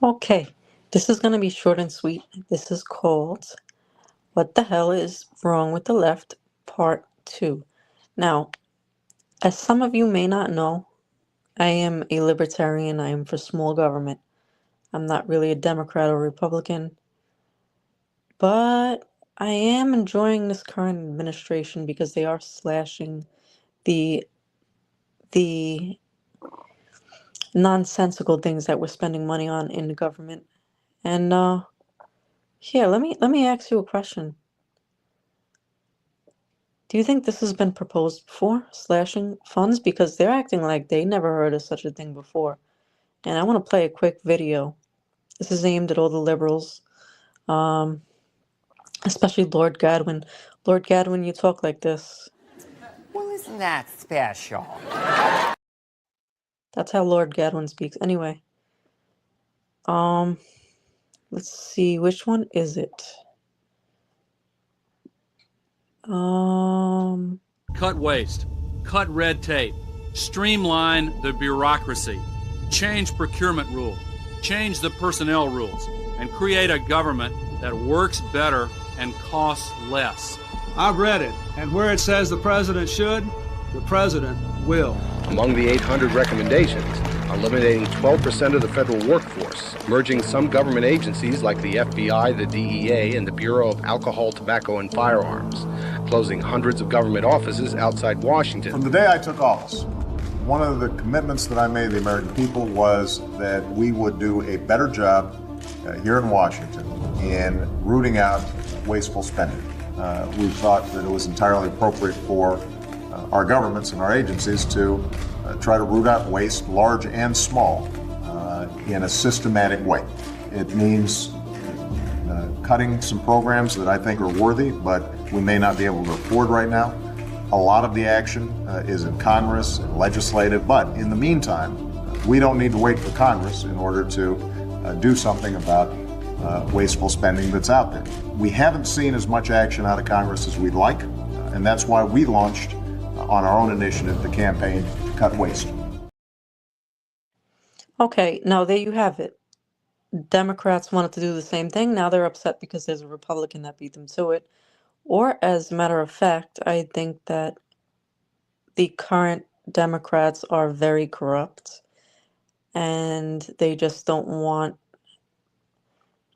Okay, this is going to be short and sweet. This is called What the Hell is Wrong with the Left, Part 2. Now, as some of you may not know, I am a libertarian. I am for small government. I'm not really a Democrat or Republican, but I am enjoying this current administration because they are slashing the the nonsensical things that we're spending money on in the government. And here, let me ask you a question. Do you think this has been proposed before, slashing funds? Because they're acting like they never heard of such a thing before. And I want to play a quick video. This is aimed at all the liberals, um, especially Lord Godwin. Lord Godwin, you talk like this. Well, isn't that special? That's how Lord Godwin speaks. Anyway, um, let's see, which one is it? Cut waste, cut red tape, streamline the bureaucracy, change procurement rules, change the personnel rules, and create a government that works better and costs less. I've read it, and where it says the president should, the president will. Among the 800 recommendations, eliminating 12% of the federal workforce, merging some government agencies like the FBI, the DEA, and the Bureau of Alcohol, Tobacco, and Firearms, closing hundreds of government offices outside Washington. From the day I took office, one of the commitments that I made to the American people was that we would do a better job here in Washington in rooting out wasteful spending. We thought that it was entirely appropriate for our governments and our agencies to try to root out waste, large and small, in a systematic way. It means cutting some programs that I think are worthy, but we may not be able to afford right now. A lot of the action is in Congress and legislative, but in the meantime, we don't need to wait for Congress in order to do something about wasteful spending that's out there. We haven't seen as much action out of Congress as we'd like, and that's why we launched on our own initiative the campaign to cut waste. Okay, now there you have it. Democrats wanted to do the same thing. Now they're upset because there's a Republican that beat them to it. Or, as a matter of fact, I think that the current Democrats are very corrupt and they just don't want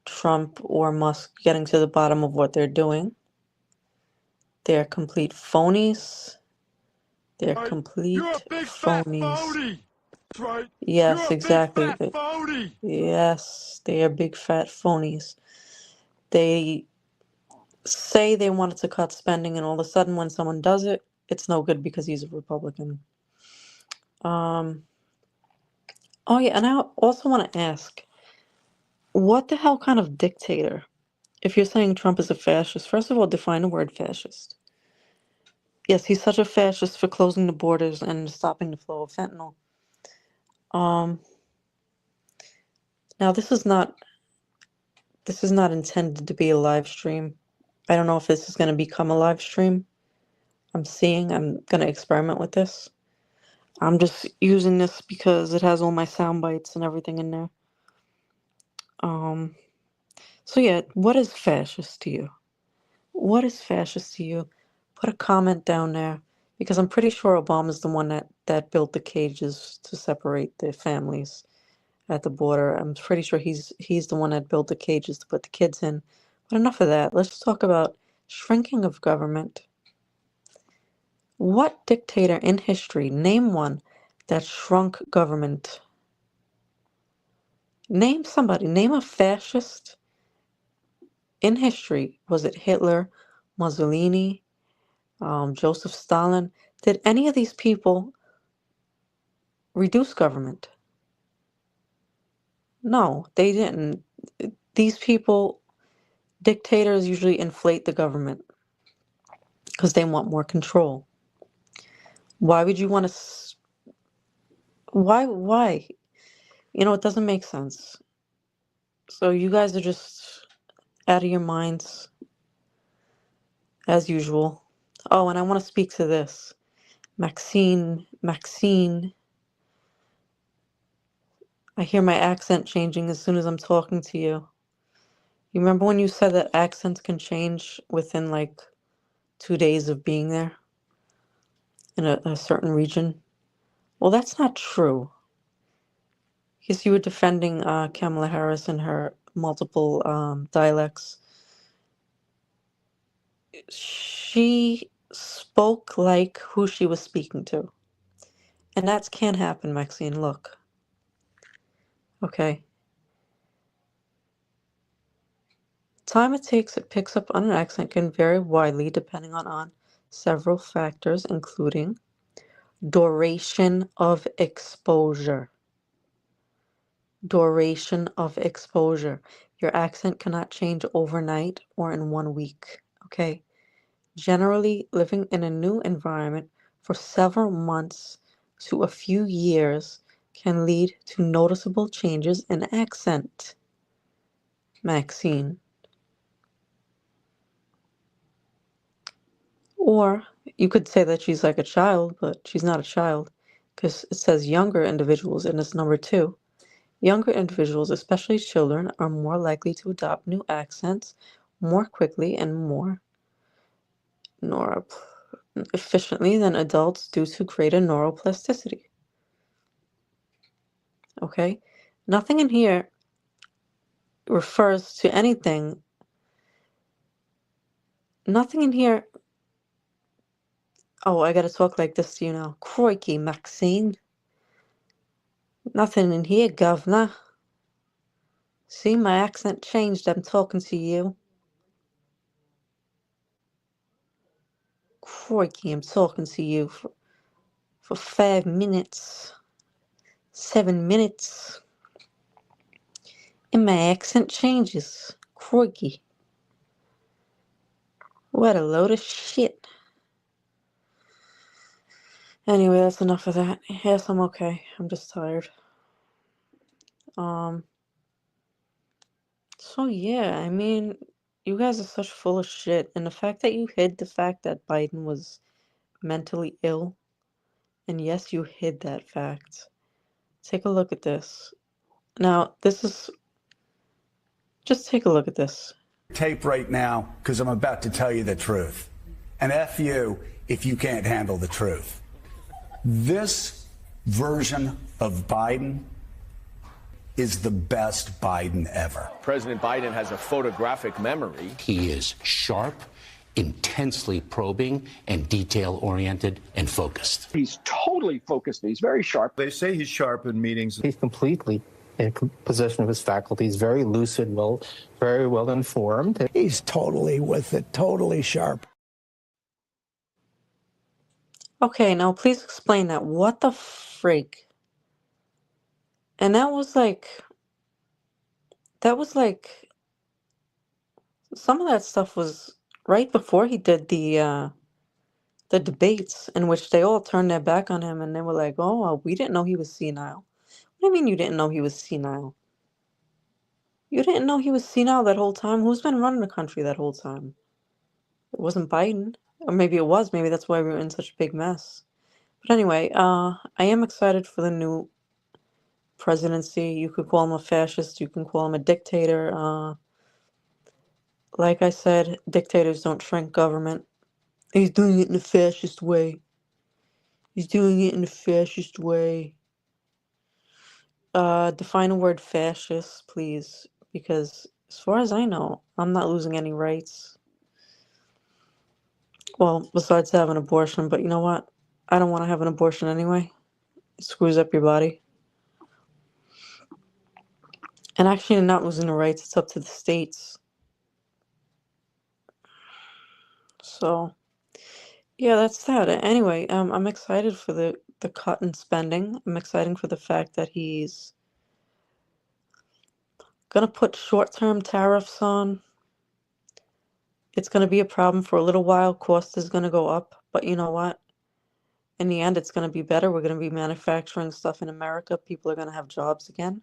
Trump or Musk getting to the bottom of what they're doing. They're complete phonies. They're complete You're a big phonies. fat phony. That's right. Yes, You're a exactly. big fat phony. Yes, they are big fat phonies. They say they wanted to cut spending, and all of a sudden, when someone does it, it's no good because he's a Republican. Oh yeah, and I also want to ask, what the hell kind of dictator? If you're saying Trump is a fascist, first of all, define the word fascist. Yes, he's such a fascist for closing the borders and stopping the flow of fentanyl. Now this is not intended to be a live stream. I don't know if this is going to become a live stream. I'm going to experiment with this. I'm just using this because it has all my sound bites and everything in there. So yeah, what is fascist to you? What is fascist to you? Put a comment down there because I'm pretty sure Obama's the one that built the cages to separate the families at the border. I'm pretty sure he's the one that built the cages to put the kids in. But enough of that. Let's talk about shrinking of government. What dictator in history, name one, that shrunk government? Name somebody, name a fascist in history. Was it Hitler, Mussolini, Joseph Stalin? Did any of these people reduce government? No, they didn't. These people, dictators usually inflate the government because they want more control. Why would you want to? Why? It doesn't make sense. So you guys are just out of your minds, as usual. Oh, and I want to speak to this. Maxine I hear my accent changing as soon as I'm talking to you. You remember when you said that accents can change within like 2 days of being there in a certain region? Well, that's not true. Because you were defending Kamala Harris and her multiple dialects. She spoke like who she was speaking to. And that can't happen, Maxine. Look. Okay. Time it takes it picks up on an accent can vary widely depending on several factors, including duration of exposure. Duration of exposure. Your accent cannot change overnight or in 1 week. Okay. Generally, living in a new environment for several months to a few years can lead to noticeable changes in accent. Maxine. Or you could say that she's like a child, but she's not a child because it says younger individuals and it's number 2. Younger individuals, especially children, are more likely to adopt new accents more quickly and more efficiently than adults due to greater neuroplasticity. Okay? Nothing in here refers to anything. Nothing in here. Oh, I gotta talk like this to you now. Crikey, Maxine. Nothing in here, governor. See, my accent changed. I'm talking to you. Crikey, I'm talking to you for 5 minutes. 7 minutes. And my accent changes. Crikey. What a load of shit. Anyway, that's enough of that. Yes, I'm okay. I'm just tired. So yeah, I mean, you guys are such full of shit. And the fact that you hid the fact that Biden was mentally ill, and yes, you hid that fact. Take a look at this. Now, just take a look at this. Tape right now because I'm about to tell you the truth. And F you if you can't handle the truth. This version of Biden is the best Biden ever. President Biden has a photographic memory. He is sharp, intensely probing, and detail-oriented and focused. He's totally focused. He's very sharp. They say he's sharp in meetings. He's completely in possession of his faculties, very lucid, very well informed. He's totally with it, totally sharp. Okay, now please explain that. What the frig? And that was like, some of that stuff was right before he did the debates in which they all turned their back on him and they were like, oh, well, we didn't know he was senile. What do you mean you didn't know he was senile? You didn't know he was senile that whole time? Who's been running the country that whole time? It wasn't Biden. Or maybe it was. Maybe that's why we were in such a big mess. But anyway, I am excited for the new presidency. You could call him a fascist. You can call him a dictator. Like I said, dictators don't shrink government. He's doing it in a fascist way. He's doing it in a fascist way. Define the word fascist, please. Because as far as I know, I'm not losing any rights. Well, besides having an abortion, but you know what? I don't want to have an abortion anyway. It screws up your body. And actually, I'm not losing the rights. It's up to the states. So, yeah, that's that. Anyway, I'm excited for the cut in spending. I'm excited for the fact that he's gonna put short-term tariffs on. It's gonna be a problem for a little while. Cost is gonna go up, but you know what? In the end, it's gonna be better. We're gonna be manufacturing stuff in America. People are gonna have jobs again.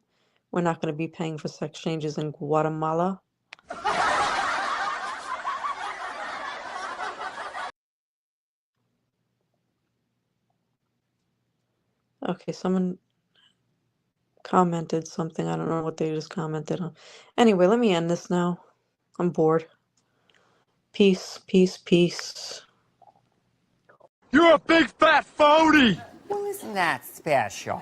We're not gonna be paying for sex changes in Guatemala. Okay, someone commented something. I don't know what they just commented on. Anyway, let me end this now. I'm bored. Peace, peace, peace. You're a big fat phony! Well, isn't that special?